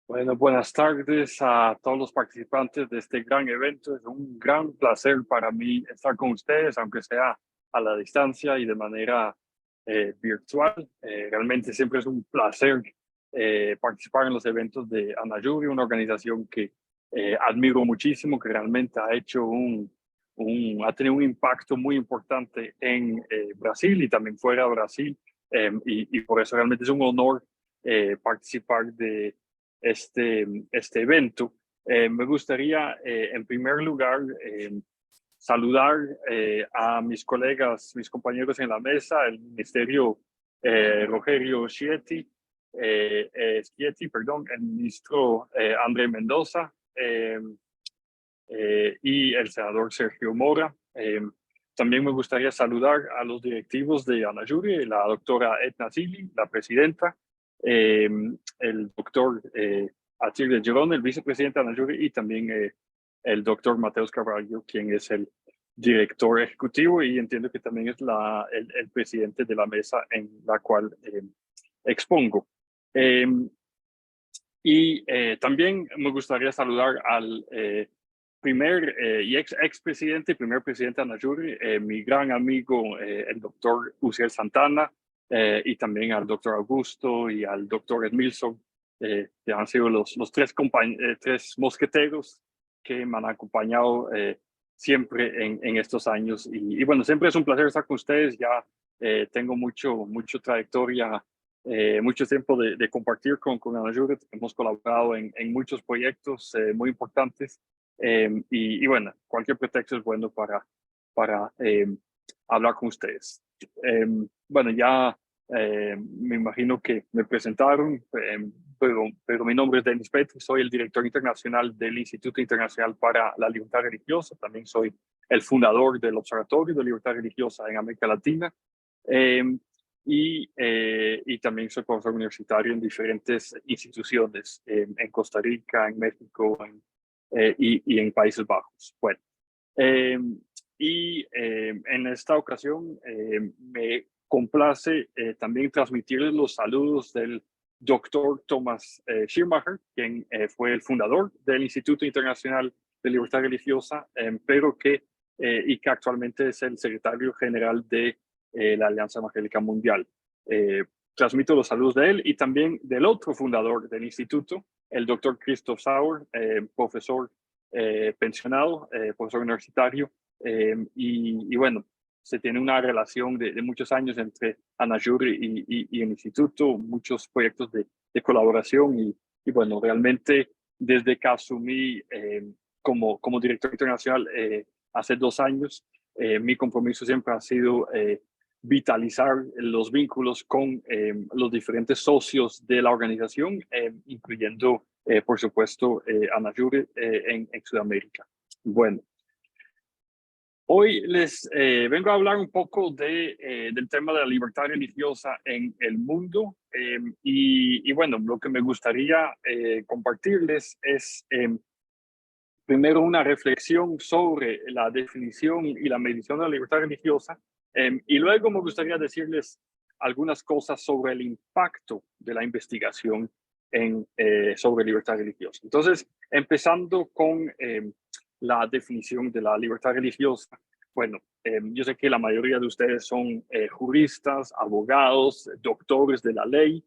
Bueno, buenas tardes a todos los participantes de este gran evento. Es un gran placer para mí estar con ustedes, aunque sea a la distancia y de manera virtual. Realmente siempre es un placer participar en los eventos de Anayuri, una organización que admiro muchísimo, que realmente ha hecho ha tenido un impacto muy importante en Brasil y también fuera de Brasil. Y por eso realmente es un honor participar de este evento. Me gustaría, en primer lugar, saludar a mis colegas, mis compañeros en la mesa, el Ministerio Rogerio Schietti, perdón, el ministro André Mendoza y el senador Sergio Mora. También me gustaría saludar a los directivos de Anayuri, la doctora Edna Zilli, la presidenta, el doctor Atilde Girón, el vicepresidente de Anayuri, y también el doctor Mateus Carvalho, quien es el director ejecutivo y entiendo que también es el presidente de la mesa en la cual expongo. También me gustaría saludar al primer y expresidente y primer presidente de Anayuri, mi gran amigo, el doctor Uziel Santana, y también al doctor Augusto y al doctor Edmilson, que han sido los tres mosqueteros que me han acompañado siempre en estos años. Bueno, siempre es un placer estar con ustedes. Ya tengo mucho trayectoria, mucho tiempo de compartir con Anayuri. Hemos colaborado en muchos proyectos muy importantes. Bueno, cualquier pretexto es bueno para hablar con ustedes. Bueno, ya me imagino que me presentaron, pero mi nombre es Denis Petri, soy el director internacional del Instituto Internacional para la Libertad Religiosa, también soy el fundador del Observatorio de Libertad Religiosa en América Latina. Y también soy profesor universitario en diferentes instituciones en Costa Rica, en México, y en Países Bajos. Bueno, en esta ocasión me complace también transmitirles los saludos del doctor Thomas Schirmacher, quien fue el fundador del Instituto Internacional de Libertad Religiosa, y que actualmente es el secretario general de la Alianza Evangélica Mundial. Transmito los saludos de él y también del otro fundador del instituto, el doctor Christoph Sauer, profesor pensionado, profesor universitario, bueno, se tiene una relación de muchos años entre Anayuri y el instituto, muchos proyectos de colaboración bueno, realmente desde que asumí como director internacional hace 2 años, mi compromiso siempre ha sido vitalizar los vínculos con los diferentes socios de la organización, incluyendo, por supuesto, Anayuri en Sudamérica. Bueno, hoy les vengo a hablar un poco del tema de la libertad religiosa en el mundo. Bueno, lo que me gustaría compartirles es primero una reflexión sobre la definición y la medición de la libertad religiosa, y luego me gustaría decirles algunas cosas sobre el impacto de la investigación sobre libertad religiosa. Entonces, empezando con la definición de la libertad religiosa. Bueno, yo sé que la mayoría de ustedes son juristas, abogados, doctores de la ley,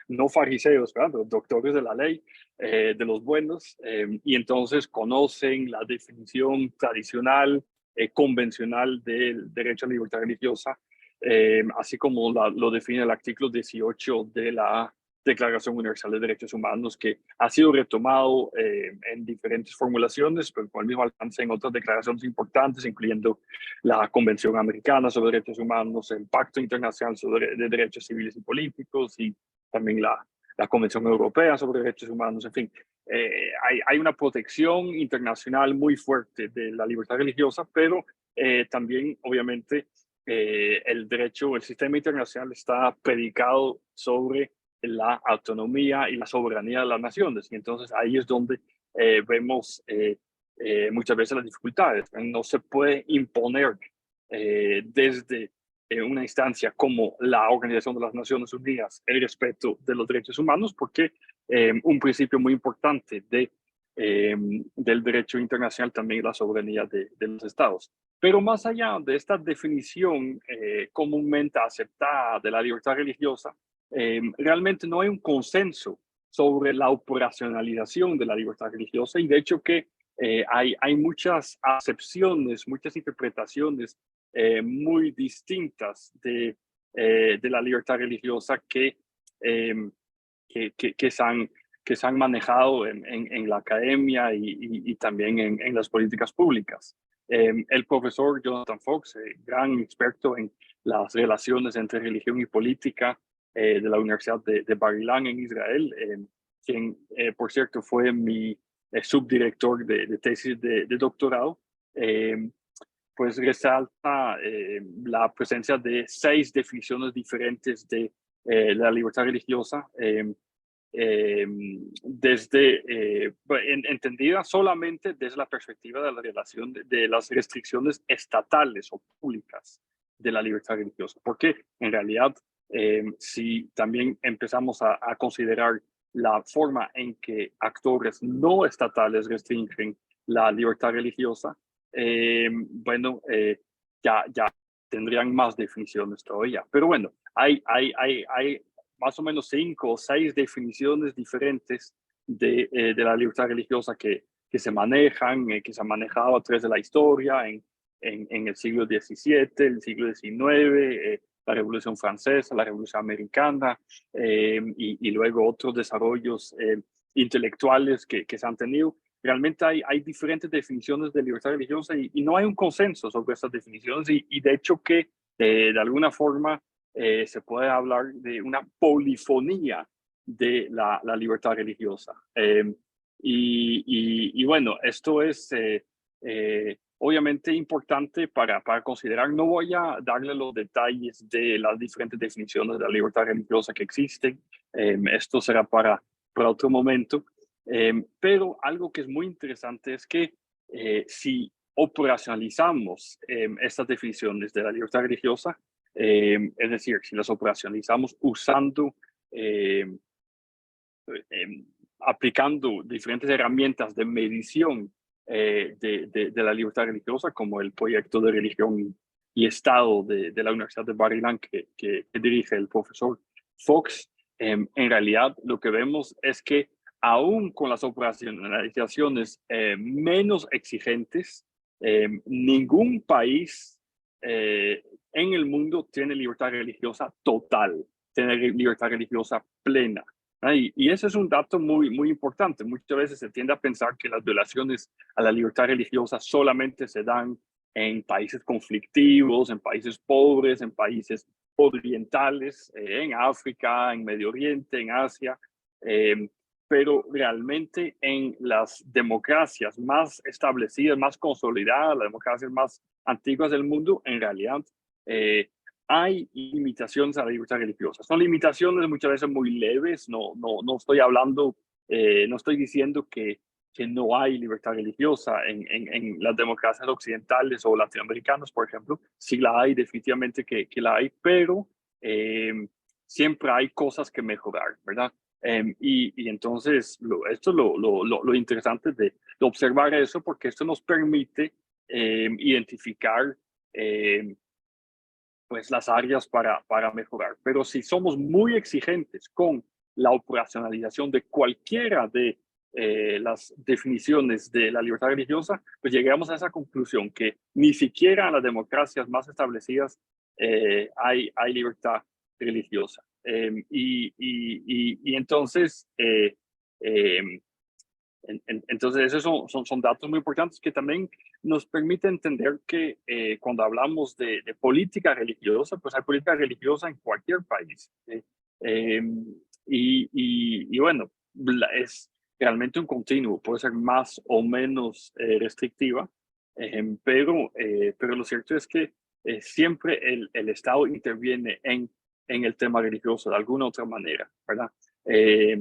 no fariseos, ¿verdad? Pero doctores de la ley, de los buenos, y entonces conocen la definición tradicional, convencional del derecho a la libertad religiosa, así como lo define el artículo 18 de la Declaración Universal de Derechos Humanos, que ha sido retomado en diferentes formulaciones, pero con el mismo alcance en otras declaraciones importantes, incluyendo la Convención Americana sobre Derechos Humanos, el Pacto Internacional de Derechos Civiles y Políticos, y también la Convención Europea sobre Derechos Humanos. En fin, hay una protección internacional muy fuerte de la libertad religiosa, pero también, obviamente, el sistema internacional está predicado sobre la autonomía y la soberanía de las naciones. Y entonces ahí es donde vemos muchas veces las dificultades. No se puede imponer desde una instancia como la Organización de las Naciones Unidas el respeto de los derechos humanos, porque un principio muy importante del derecho internacional, también la soberanía de los estados. Pero más allá de esta definición comúnmente aceptada de la libertad religiosa, realmente no hay un consenso sobre la operacionalización de la libertad religiosa, y de hecho que hay muchas acepciones, muchas interpretaciones muy distintas de la libertad religiosa eh, que se han manejado en la academia y también en las políticas públicas. El profesor Jonathan Fox, gran experto en las relaciones entre religión y política de la Universidad de Bar Ilan en Israel, quien, por cierto, fue mi subdirector de tesis de doctorado, pues resalta la presencia de 6 definiciones diferentes de la libertad religiosa, entendida solamente desde la perspectiva de la relación de las restricciones estatales o públicas de la libertad religiosa. Porque en realidad, si también empezamos a considerar la forma en que actores no estatales restringen la libertad religiosa, ya tendrían más definiciones todavía. Pero bueno, hay más o menos 5 o 6 definiciones diferentes de la libertad religiosa que se manejan, que se han manejado a través de la historia en el siglo XVII, el siglo XIX, la Revolución Francesa, la Revolución Americana, y luego otros desarrollos intelectuales que se han tenido. Realmente hay diferentes definiciones de libertad religiosa y no hay un consenso sobre estas definiciones, y de hecho que de alguna forma se puede hablar de una polifonía de la libertad religiosa. Y bueno, esto es obviamente importante para considerar. No voy a darle los detalles de las diferentes definiciones de la libertad religiosa que existen. Esto será para otro momento. Pero algo que es muy interesante es que si operacionalizamos estas definiciones de la libertad religiosa, es decir, si las operacionalizamos usando, eh, aplicando diferentes herramientas de medición de la libertad religiosa, como el proyecto de religión y Estado de la Universidad de Bar Ilan que dirige el profesor Fox, en realidad lo que vemos es que aún con las operacionalizaciones menos exigentes, ningún país en el mundo tiene libertad religiosa total, tiene libertad religiosa plena. Y ese es un dato muy importante. Muchas veces se tiende a pensar que las violaciones a la libertad religiosa solamente se dan en países conflictivos, en países pobres, en países orientales, en África, en Medio Oriente, en Asia, pero realmente en las democracias más establecidas, más consolidadas, las democracias más antiguas del mundo, en realidad hay limitaciones a la libertad religiosa. Son limitaciones muchas veces muy leves. No estoy hablando, no estoy diciendo que no hay libertad religiosa en las democracias occidentales o latinoamericanas, por ejemplo. Sí la hay, definitivamente que la hay, pero siempre hay cosas que mejorar, ¿verdad? Y entonces esto es lo interesante de observar eso, porque esto nos permite identificar pues las áreas para mejorar. Pero si somos muy exigentes con la operacionalización de cualquiera de las definiciones de la libertad religiosa, pues llegamos a esa conclusión que ni siquiera en las democracias más establecidas hay libertad religiosa. Y entonces, entonces, esos son datos muy importantes que también nos permiten entender que cuando hablamos de política religiosa, pues hay política religiosa en cualquier país. Eh, y bueno, es realmente un continuo, puede ser más o menos restrictiva, pero lo cierto es que siempre el Estado interviene en el tema religioso de alguna otra manera, ¿verdad? Eh,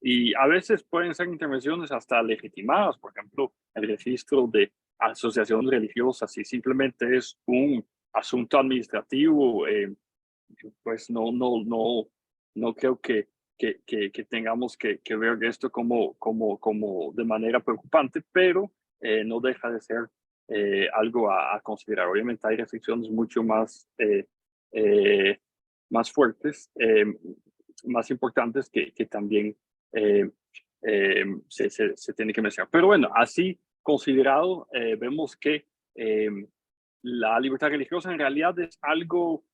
y a veces pueden ser intervenciones hasta legitimadas, por ejemplo, el registro de asociaciones religiosas, si simplemente es un asunto administrativo, pues no creo que tengamos que ver esto como de manera preocupante, pero no deja de ser algo a considerar. Obviamente hay restricciones mucho más fuertes, más importantes que también se tiene que mencionar. Pero bueno, así considerado, vemos que eh, la libertad religiosa en realidad es algo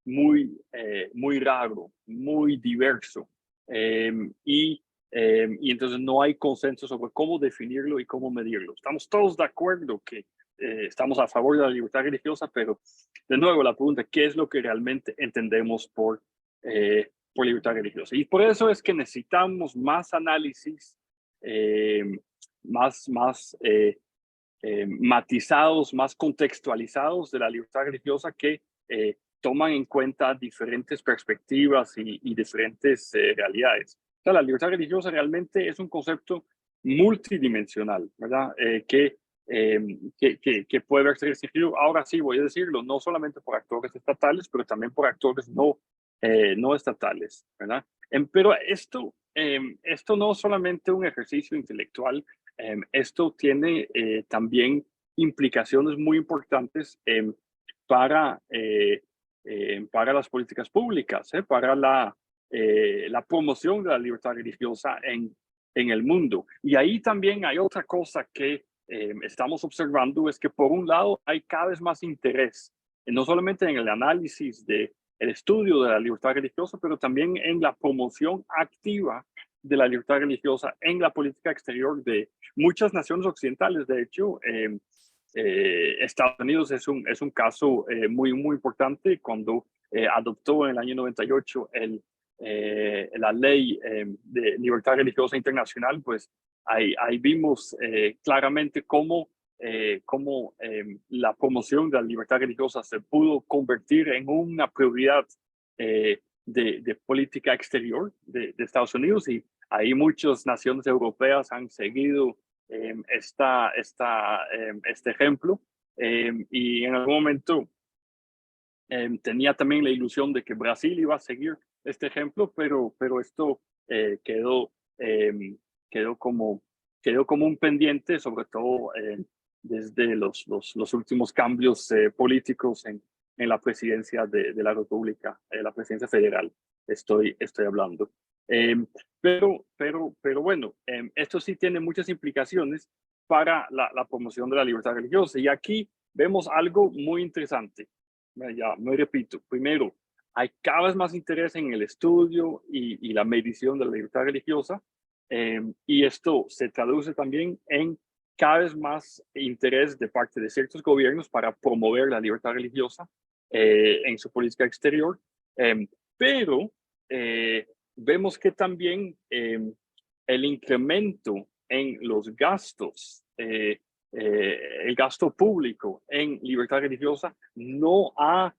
muy raro, muy diverso. eh, y, y entonces no hay consenso sobre cómo definirlo y cómo medirlo. Estamos todos de acuerdo que estamos a favor de la libertad religiosa, pero de nuevo la pregunta, ¿qué es lo que realmente entendemos por libertad religiosa? Y por eso es que necesitamos más análisis, eh, más matizados, más contextualizados de la libertad religiosa que toman en cuenta diferentes perspectivas y diferentes realidades. O sea, la libertad religiosa realmente es un concepto multidimensional, ¿verdad? Que puede verse restringido, ahora sí voy a decirlo, no solamente por actores estatales, pero también por actores no estatales, ¿verdad? Pero esto no es solamente un ejercicio intelectual, esto tiene también implicaciones muy importantes para, para las políticas públicas, para la promoción de la libertad religiosa en el mundo. Y ahí también hay otra cosa que estamos observando, es que por un lado hay cada vez más interés, no solamente en el análisis el estudio de la libertad religiosa, pero también en la promoción activa de la libertad religiosa en la política exterior de muchas naciones occidentales. De hecho, Estados Unidos es un caso muy importante cuando adoptó en el año 98 la ley de libertad religiosa internacional. Pues ahí vimos claramente cómo la promoción de la libertad religiosa se pudo convertir en una prioridad de política exterior de Estados Unidos, y ahí muchas naciones europeas han seguido este ejemplo, y en algún momento tenía también la ilusión de que Brasil iba a seguir este ejemplo, pero esto eh, quedó, eh, quedó, como, quedó como un pendiente, sobre todo desde los últimos cambios políticos en la presidencia de la República, la presidencia federal, estoy hablando. Eh, pero bueno, esto sí tiene muchas implicaciones para la promoción de la libertad religiosa. Y aquí vemos algo muy interesante. Ya me repito, primero, hay cada vez más interés en el estudio y la medición de la libertad religiosa, y esto se traduce también en cada vez más interés de parte de ciertos gobiernos para promover la libertad religiosa en su política exterior, pero vemos que también el incremento en los gastos, el gasto público en libertad religiosa no ha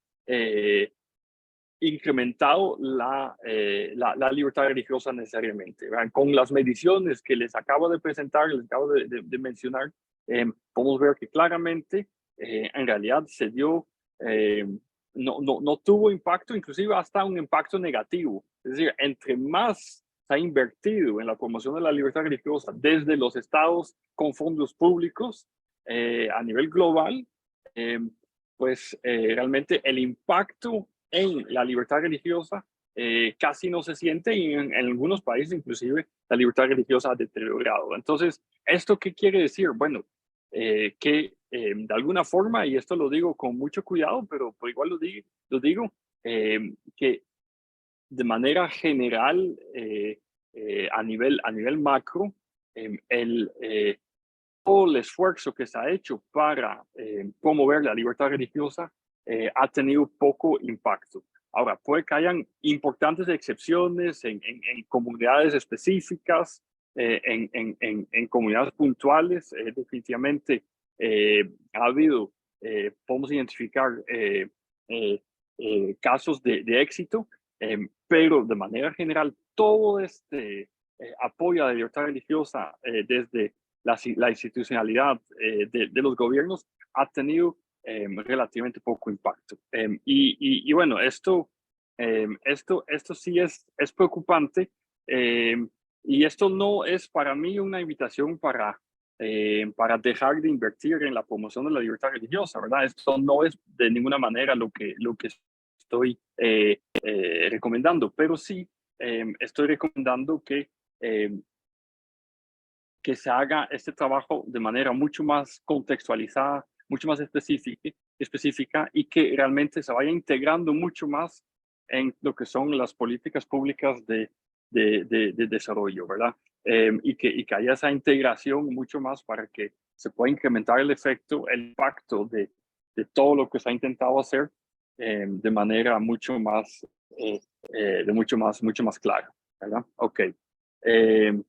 incrementado la libertad religiosa necesariamente, ¿verdad? Con las mediciones que les acabo de presentar, les acabo de mencionar, podemos ver que claramente en realidad se dio, no tuvo impacto, inclusive hasta un impacto negativo. Es decir, entre más se ha invertido en la promoción de la libertad religiosa desde los estados con fondos públicos a nivel global, eh, pues realmente el impacto en la libertad religiosa casi no se siente, y en algunos países inclusive la libertad religiosa ha deteriorado. Entonces, ¿esto qué quiere decir? Bueno, que de alguna forma, y esto lo digo con mucho cuidado, pero por igual lo digo que de manera general, a nivel macro, todo el esfuerzo que se ha hecho para promover la libertad religiosa ha tenido poco impacto. Ahora, puede que hayan importantes excepciones en comunidades específicas, en comunidades puntuales. Definitivamente ha habido, podemos identificar eh, casos de éxito, pero de manera general, todo este apoyo a la libertad religiosa desde la institucionalidad de los gobiernos ha tenido relativamente poco impacto. Y bueno, esto Esto sí es preocupante, y esto no es para mí una invitación para dejar de invertir en la promoción de la libertad religiosa, ¿verdad? Esto no es de ninguna manera lo que estoy recomendando, pero sí estoy recomendando eh, que se haga este trabajo de manera mucho más contextualizada, mucho más específica y que realmente se vaya integrando mucho más en lo que son las políticas públicas de desarrollo, ¿verdad? Y que haya esa integración mucho más para que se pueda incrementar el efecto, el impacto de todo lo que se ha intentado hacer de manera mucho más clara, ¿verdad? Ok. Eh,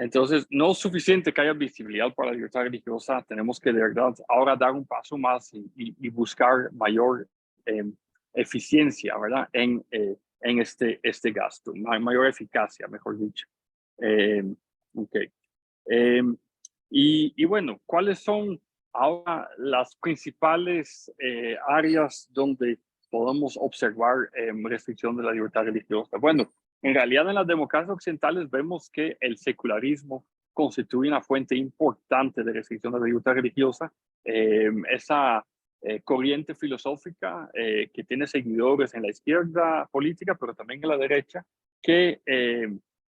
Entonces, no es suficiente que haya visibilidad para la libertad religiosa, tenemos que de verdad ahora dar un paso más y buscar mayor eh, eficiencia, ¿verdad? En este gasto, mayor eficacia, mejor dicho. Eh, ok. Eh, y bueno, ¿cuáles son ahora las principales áreas donde podemos observar restricción de la libertad religiosa? Bueno, en realidad en las democracias occidentales vemos que el secularismo constituye una fuente importante de restricción de la libertad religiosa. Esa corriente filosófica que tiene seguidores en la izquierda política, pero también en la derecha, que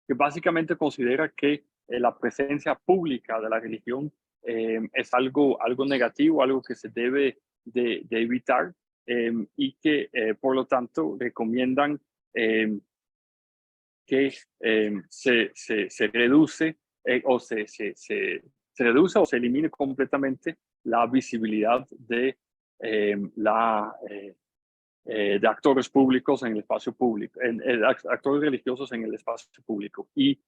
básicamente considera que la presencia pública de la religión es algo negativo, algo que se debe de evitar, y que por lo tanto recomiendan eh, que se reduce se reduce o se elimine completamente la visibilidad de actores públicos en el espacio público, actores religiosos en el espacio público. Y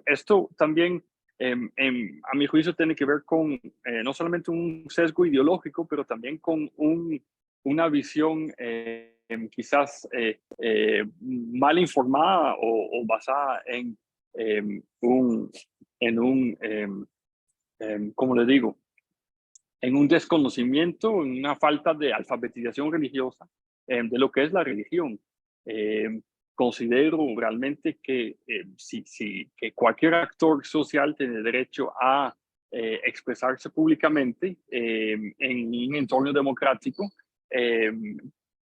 esto también, a mi juicio, tiene que ver con no solamente un sesgo ideológico, pero también con una visión quizás mal informada o basada un, en un, ¿cómo le digo? En un desconocimiento, en una falta de alfabetización religiosa de lo que es la religión. Eh, Considero realmente que, que cualquier actor social tiene derecho a expresarse públicamente en un entorno democrático. Eh,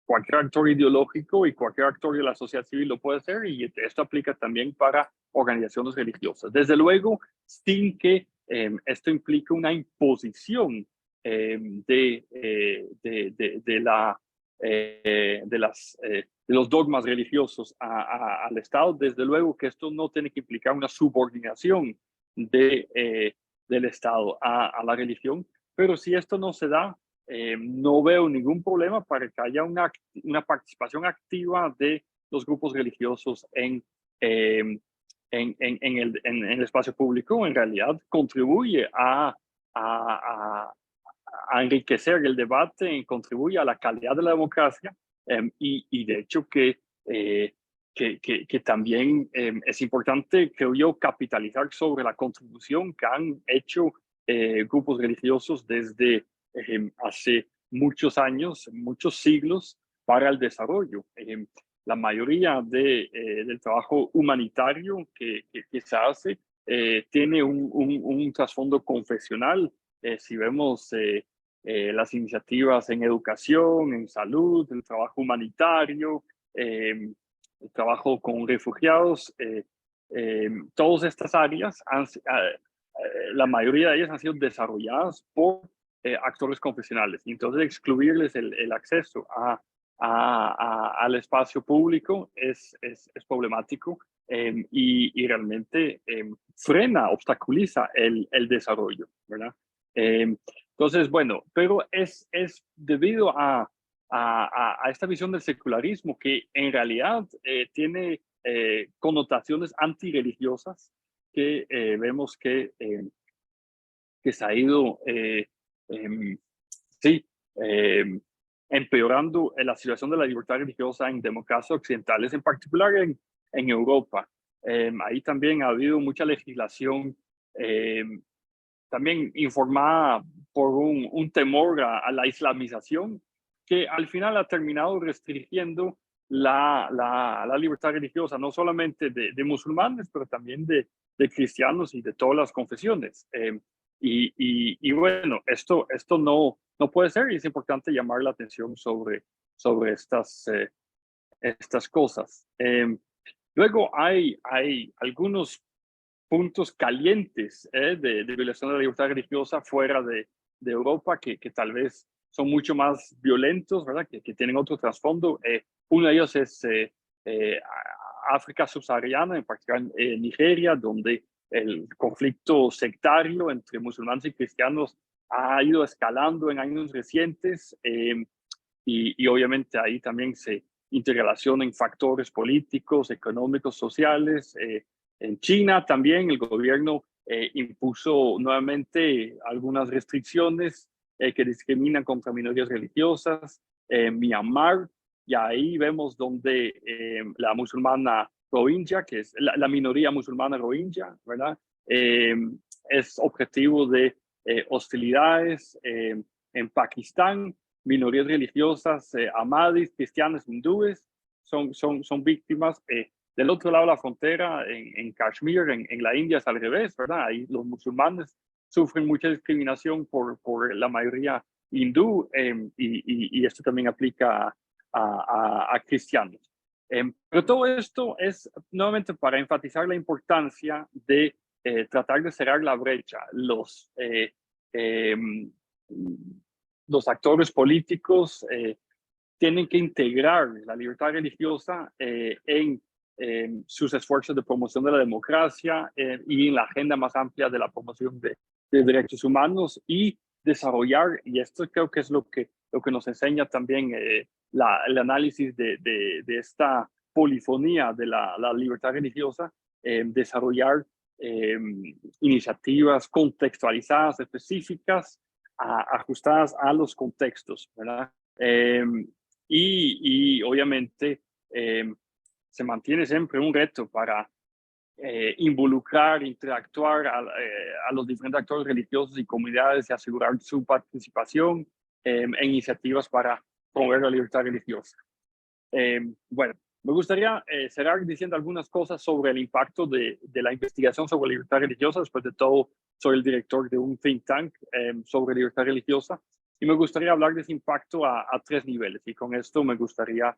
Cualquier actor ideológico y cualquier actor de la sociedad civil lo puede hacer, y esto aplica también para organizaciones religiosas. Desde luego, sin que esto implique una imposición de los dogmas religiosos al Estado. Desde luego que esto no tiene que implicar una subordinación del Estado a la religión, pero si esto no se da, no veo ningún problema para que haya una participación activa de los grupos religiosos en el espacio público. En realidad contribuye a, a enriquecer el debate y contribuye a la calidad de la democracia, y de hecho que también es importante, creo yo, capitalizar sobre la contribución que han hecho grupos religiosos desde hace muchos años, muchos siglos, para el desarrollo. La mayoría del trabajo humanitario que se hace tiene un trasfondo confesional. Si vemos las iniciativas en educación, en salud, el trabajo humanitario, el trabajo con refugiados, todas estas áreas, la mayoría de ellas han sido desarrolladas por actores confesionales. Entonces, excluirles el acceso al espacio público es problemático, y realmente frena, obstaculiza el desarrollo, ¿verdad? Entonces, bueno, pero es debido a esta visión del secularismo que en realidad tiene connotaciones antirreligiosas que vemos que se ha ido, sí, eh, empeorando la situación de la libertad religiosa en democracias occidentales, en particular en Europa. Ahí también ha habido mucha legislación eh, también informada por un temor a la islamización, que al final ha terminado restringiendo la libertad religiosa, no solamente de musulmanes, pero también de cristianos y de todas las confesiones. Y bueno, esto no puede ser y es importante llamar la atención sobre estas cosas. Luego hay algunos puntos calientes de violación de la libertad religiosa fuera de Europa que tal vez son mucho más violentos, ¿verdad? Que tienen otro trasfondo. Uno de ellos es África subsahariana, en particular Nigeria, donde el conflicto sectario entre musulmanes y cristianos ha ido escalando en años recientes y obviamente ahí también se interrelacionan factores políticos, económicos, sociales. En China también el gobierno impuso nuevamente algunas restricciones que discriminan contra minorías religiosas. En Myanmar, y ahí vemos donde la musulmana Rohingya, que es la minoría musulmana Rohingya, ¿verdad? Eh, es objetivo de hostilidades. En Pakistán, minorías religiosas, ahmadis, cristianos, hindúes, son víctimas. Del otro lado de la frontera, en Kashmir, en la India, es al revés, ¿verdad? Ahí los musulmanes sufren mucha discriminación por la mayoría hindú y esto también aplica a cristianos. Pero todo esto es nuevamente para enfatizar la importancia de tratar de cerrar la brecha. Los actores políticos tienen que integrar la libertad religiosa en sus esfuerzos de promoción de la democracia y en la agenda más amplia de la promoción de derechos humanos y desarrollar, y esto creo que es lo que nos enseña también el análisis de esta polifonía de la libertad religiosa, desarrollar iniciativas contextualizadas, específicas, ajustadas a los contextos, ¿verdad? Y obviamente se mantiene siempre un reto para involucrar, interactuar a los diferentes actores religiosos y comunidades y asegurar su participación en iniciativas para promover la libertad religiosa. Bueno, me gustaría cerrar diciendo algunas cosas sobre el impacto de la investigación sobre la libertad religiosa. Después de todo, soy el director de un think tank sobre libertad religiosa y me gustaría hablar de ese impacto a 3 niveles. Y con esto me gustaría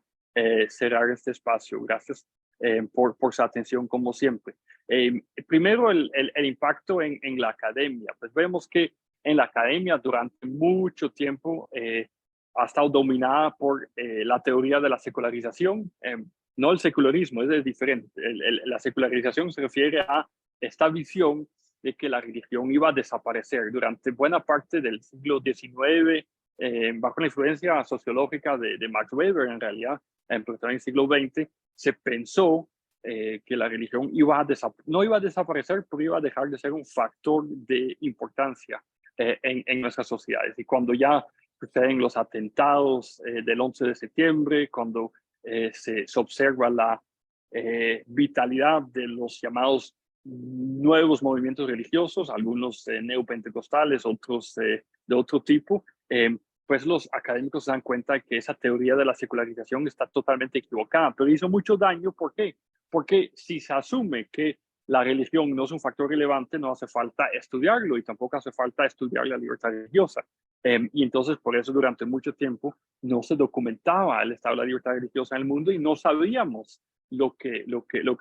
cerrar este espacio. Gracias por su atención, como siempre. Primero, el impacto en la academia. Pues vemos que en la academia durante mucho tiempo ha estado dominada por la teoría de la secularización, no el secularismo, es diferente. La secularización se refiere a esta visión de que la religión iba a desaparecer durante buena parte del siglo XIX, bajo la influencia sociológica de Max Weber, en realidad, pero también en el siglo XX, se pensó que la religión no iba a desaparecer, pero iba a dejar de ser un factor de importancia en nuestras sociedades. Y cuando ya suceden los atentados del 11 de septiembre, cuando se observa la vitalidad de los llamados nuevos movimientos religiosos, algunos neopentecostales, otros de otro tipo, pues los académicos se dan cuenta de que esa teoría de la secularización está totalmente equivocada, pero hizo mucho daño. ¿Por qué? Porque si se asume que la religión no es un factor relevante, no hace falta estudiarlo y tampoco hace falta estudiar la libertad religiosa. Y entonces por eso durante mucho tiempo no se documentaba el estado de la libertad religiosa en el mundo y no sabíamos lo que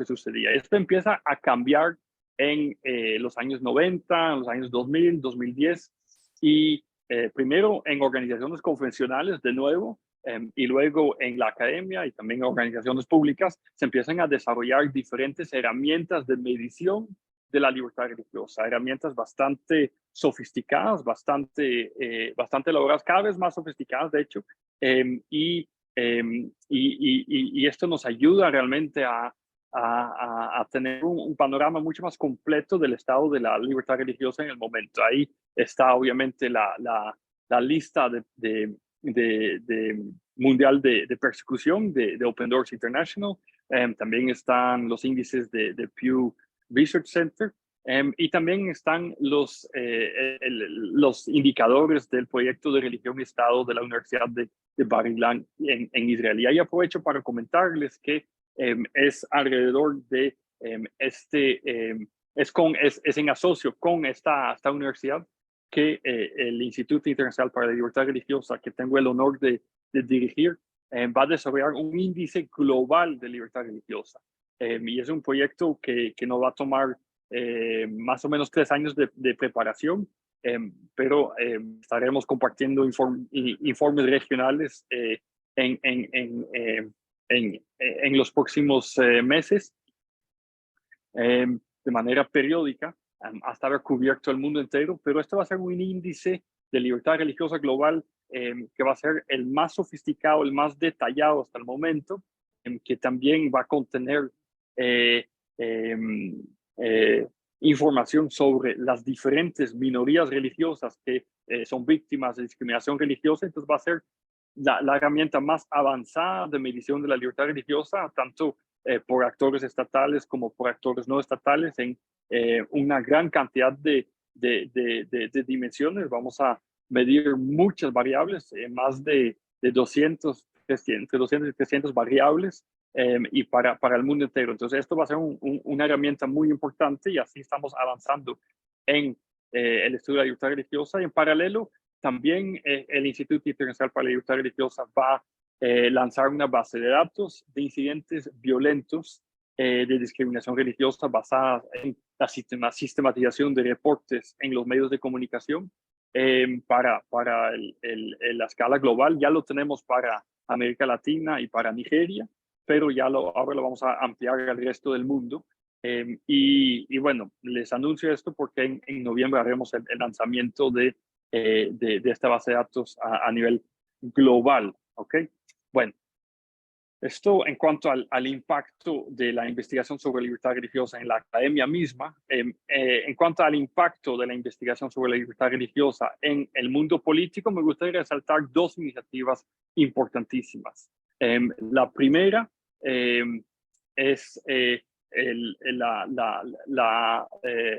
sucedía. Esto empieza a cambiar en los años 90, en los años 2000, 2010 y primero en organizaciones convencionales de nuevo y luego en la academia y también en organizaciones públicas se empiezan a desarrollar diferentes herramientas de medición de la libertad religiosa, herramientas bastante sofisticadas, bastante elaboradas, cada vez más sofisticadas, de hecho, y esto nos ayuda realmente a tener un panorama mucho más completo del estado de la libertad religiosa en el momento. Ahí está obviamente la lista mundial de persecución de Open Doors International. También están los índices de Pew Research Center Y también están los indicadores del proyecto de religión y Estado de la Universidad de Bar Ilan en Israel. Y ahí aprovecho para comentarles que es alrededor de es en asocio con esta universidad que el Instituto Internacional para la Libertad Religiosa, que tengo el honor de dirigir, va a desarrollar un índice global de libertad religiosa. Y es un proyecto que nos va a tomar más o menos 3 años de preparación, pero estaremos compartiendo informes regionales en los próximos meses de manera periódica hasta haber cubierto el mundo entero, pero esto va a ser un índice de libertad religiosa global que va a ser el más sofisticado, el más detallado hasta el momento, que también va a contener información sobre las diferentes minorías religiosas que son víctimas de discriminación religiosa. Entonces va a ser la herramienta más avanzada de medición de la libertad religiosa, tanto por actores estatales como por actores no estatales, en una gran cantidad de dimensiones. Vamos a medir muchas variables, más de 200, 300, entre 200 y 300 variables, y para el mundo entero. Entonces esto va a ser una herramienta muy importante, y así estamos avanzando en el estudio de la libertad religiosa. Y en paralelo, también el Instituto Internacional para la Libertad Religiosa va a lanzar una base de datos de incidentes violentos de discriminación religiosa basada en la sistematización de reportes en los medios de comunicación para la escala global. Ya lo tenemos para América Latina y para Nigeria, pero ahora lo vamos a ampliar al resto del mundo. Y bueno, les anuncio esto porque en noviembre haremos el lanzamiento de esta base de datos a nivel global, ¿ok? Bueno, esto en cuanto al impacto de la investigación sobre libertad religiosa en la academia misma. En cuanto al impacto de la investigación sobre la libertad religiosa en el mundo político, me gustaría resaltar 2 iniciativas importantísimas. La primera es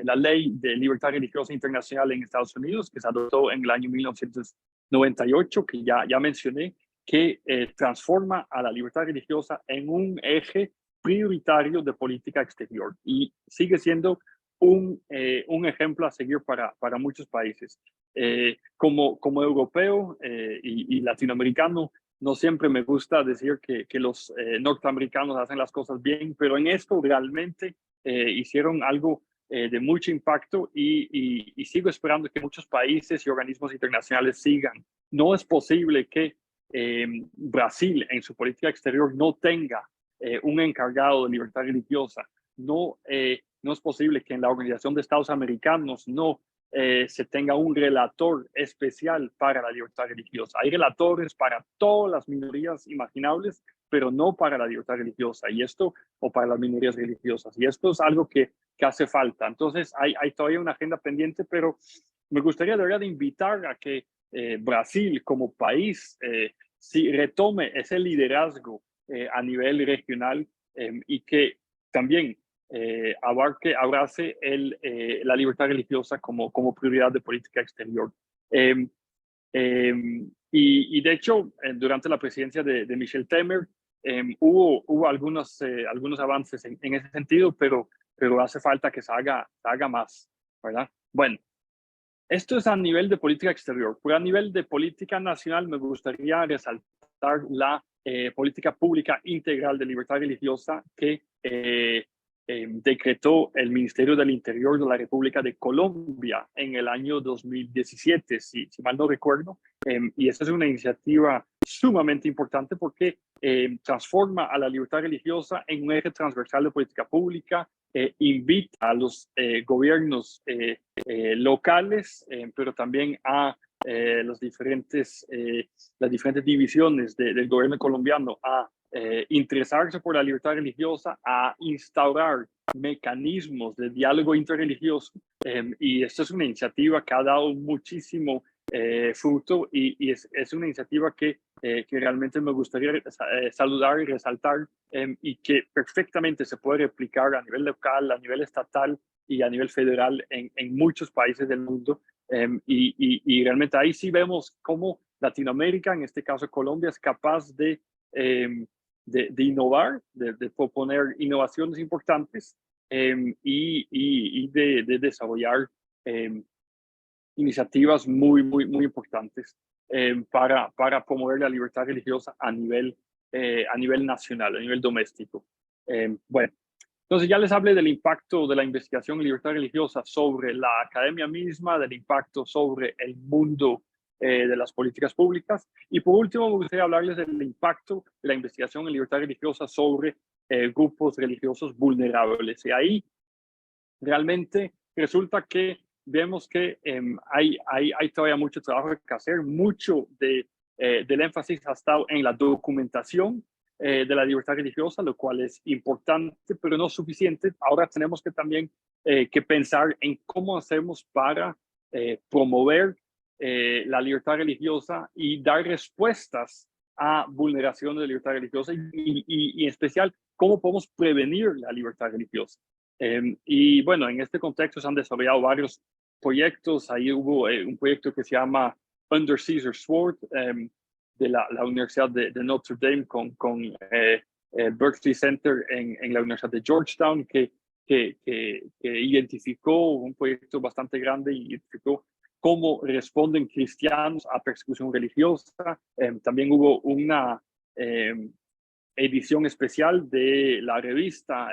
la Ley de Libertad Religiosa Internacional en Estados Unidos, que se adoptó en el año 1998, que ya mencioné, que transforma a la libertad religiosa en un eje prioritario de política exterior y sigue siendo un ejemplo a seguir para muchos países. Como europeo y latinoamericano, no siempre me gusta decir que los norteamericanos hacen las cosas bien, pero en esto realmente hicieron algo de mucho impacto, y sigo esperando que muchos países y organismos internacionales sigan. No es posible que Brasil en su política exterior no tenga un encargado de libertad religiosa. No es posible que en la Organización de Estados Americanos no se tenga un relator especial para la libertad religiosa. Hay relatores para todas las minorías imaginables, pero no para la libertad religiosa, o para las minorías religiosas. Y esto es algo que hace falta. Entonces hay todavía una agenda pendiente, pero me gustaría de verdad invitar a que Brasil como país si retome ese liderazgo a nivel regional, y que también abrace la libertad religiosa como prioridad de política exterior. Y de hecho, durante la presidencia de Michel Temer, hubo algunos avances en ese sentido, pero hace falta que se haga más, ¿verdad? Bueno, esto es a nivel de política exterior. Pero a nivel de política nacional me gustaría resaltar la política pública integral de libertad religiosa que decretó el Ministerio del Interior de la República de Colombia en el año 2017, si mal no recuerdo. Y esta es una iniciativa sumamente importante porque transforma a la libertad religiosa en un eje transversal de política pública, invita a los gobiernos locales, pero también a las diferentes divisiones del gobierno colombiano a interesarse por la libertad religiosa, a instaurar mecanismos de diálogo interreligioso. Y esta es una iniciativa que ha dado muchísimo fruto, y es una iniciativa que que realmente me gustaría saludar y resaltar, y que perfectamente se puede replicar a nivel local, a nivel estatal y a nivel federal en muchos países del mundo. Y realmente ahí sí vemos cómo Latinoamérica, en este caso Colombia, es capaz de innovar, de proponer innovaciones importantes, y de desarrollar iniciativas muy importantes, para promover la libertad religiosa a nivel nacional, a nivel doméstico. Bueno, entonces ya les hablé del impacto de la investigación en libertad religiosa sobre la academia misma, del impacto sobre el mundo de las políticas públicas. Y por último, me gustaría hablarles del impacto de la investigación en libertad religiosa sobre grupos religiosos vulnerables. Y ahí realmente resulta que vemos que hay todavía mucho trabajo que hacer, mucho del énfasis ha estado en la documentación de la libertad religiosa, lo cual es importante, pero no suficiente. Ahora tenemos que también que pensar en cómo hacemos para promover la libertad religiosa y dar respuestas a vulneraciones de libertad religiosa y en especial cómo podemos prevenir la libertad religiosa. Y bueno, en este contexto se han desarrollado varios proyectos. Ahí hubo un proyecto que se llama Under Caesar's Sword, de la Universidad de Notre Dame con Berkeley Center en la Universidad de Georgetown, que identificó un proyecto bastante grande y identificó cómo responden cristianos a persecución religiosa. También hubo una edición especial de la revista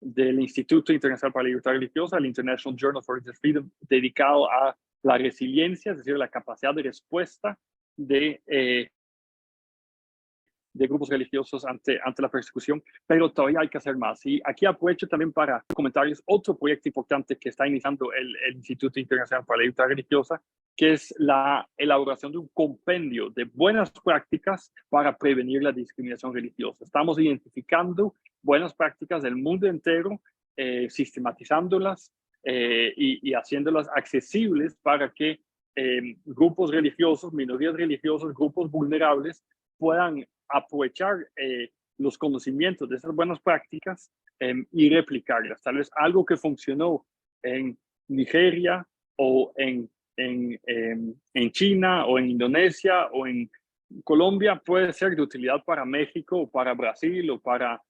del Instituto Internacional para la Libertad Religiosa, el International Journal for Religious Freedom, dedicado a la resiliencia, es decir, la capacidad de respuesta de grupos religiosos ante la persecución, pero todavía hay que hacer más. Y aquí aprovecho también para comentarles otro proyecto importante que está iniciando el Instituto Internacional para la Libertad Religiosa, que es la elaboración de un compendio de buenas prácticas para prevenir la discriminación religiosa. Estamos identificando buenas prácticas del mundo entero, sistematizándolas y haciéndolas accesibles para que grupos religiosos, minorías religiosas, grupos vulnerables puedan aprovechar los conocimientos de esas buenas prácticas y replicarlas. Tal vez algo que funcionó en Nigeria o en China o en Indonesia o en Colombia puede ser de utilidad para México o para Brasil o para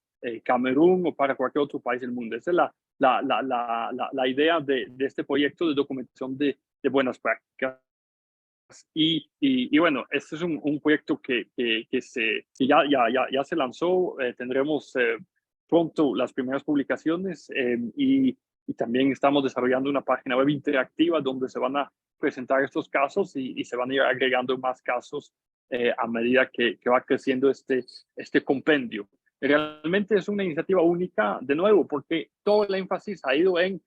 Camerún o para cualquier otro país del mundo. Esa es la idea de este proyecto de documentación de buenas prácticas. Y bueno, este es un proyecto que ya se lanzó. Tendremos pronto las primeras publicaciones, y también estamos desarrollando una página web interactiva donde se van a presentar estos casos y se van a ir agregando más casos a medida que va creciendo este compendio. Realmente es una iniciativa única, de nuevo, porque todo el énfasis ha ido en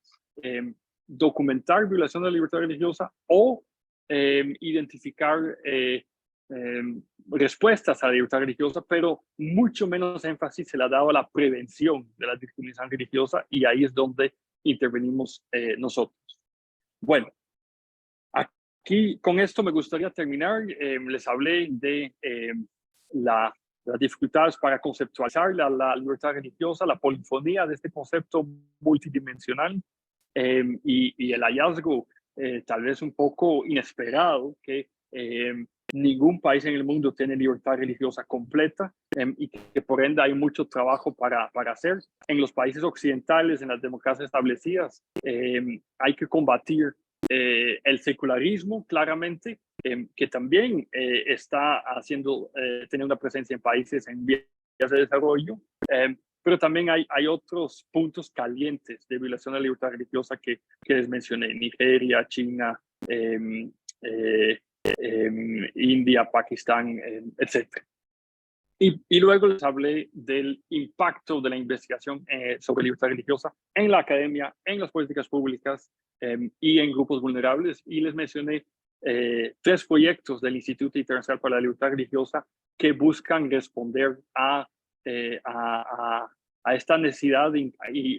documentar violación de la libertad religiosa o identificar respuestas a la libertad religiosa, pero mucho menos énfasis se le ha dado a la prevención de la discriminación religiosa, y ahí es donde intervenimos nosotros. Bueno, aquí con esto me gustaría terminar. Les hablé de las dificultades para conceptualizar la libertad religiosa, la polifonía de este concepto multidimensional, y el hallazgo tal vez un poco inesperado que ningún país en el mundo tiene libertad religiosa completa, y que por ende hay mucho trabajo para hacer. En los países occidentales, en las democracias establecidas, hay que combatir el secularismo, claramente, que también está tiene una presencia en países en vías de desarrollo, pero también hay otros puntos calientes de violación de la libertad religiosa que les mencioné: Nigeria, China, India, Pakistán, etc. Y luego les hablé del impacto de la investigación sobre libertad religiosa en la academia, en las políticas públicas y en grupos vulnerables. Y les mencioné 3 proyectos del Instituto Internacional para la Libertad Religiosa que buscan responder a esta necesidad e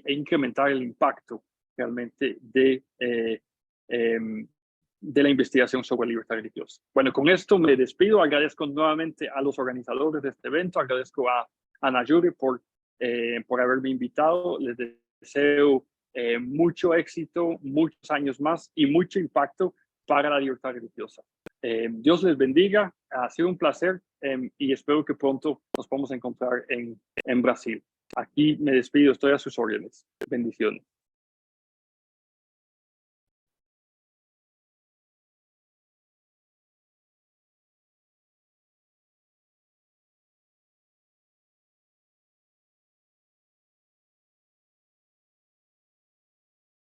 incrementar el impacto realmente de la investigación sobre libertad religiosa. Bueno, con esto me despido. Agradezco nuevamente a los organizadores de este evento. Agradezco a Nayuri por haberme invitado. Les deseo mucho éxito, muchos años más y mucho impacto para la libertad religiosa. Dios les bendiga. Ha sido un placer y espero que pronto nos podamos encontrar en Brasil. Aquí me despido. Estoy a sus órdenes. Bendiciones.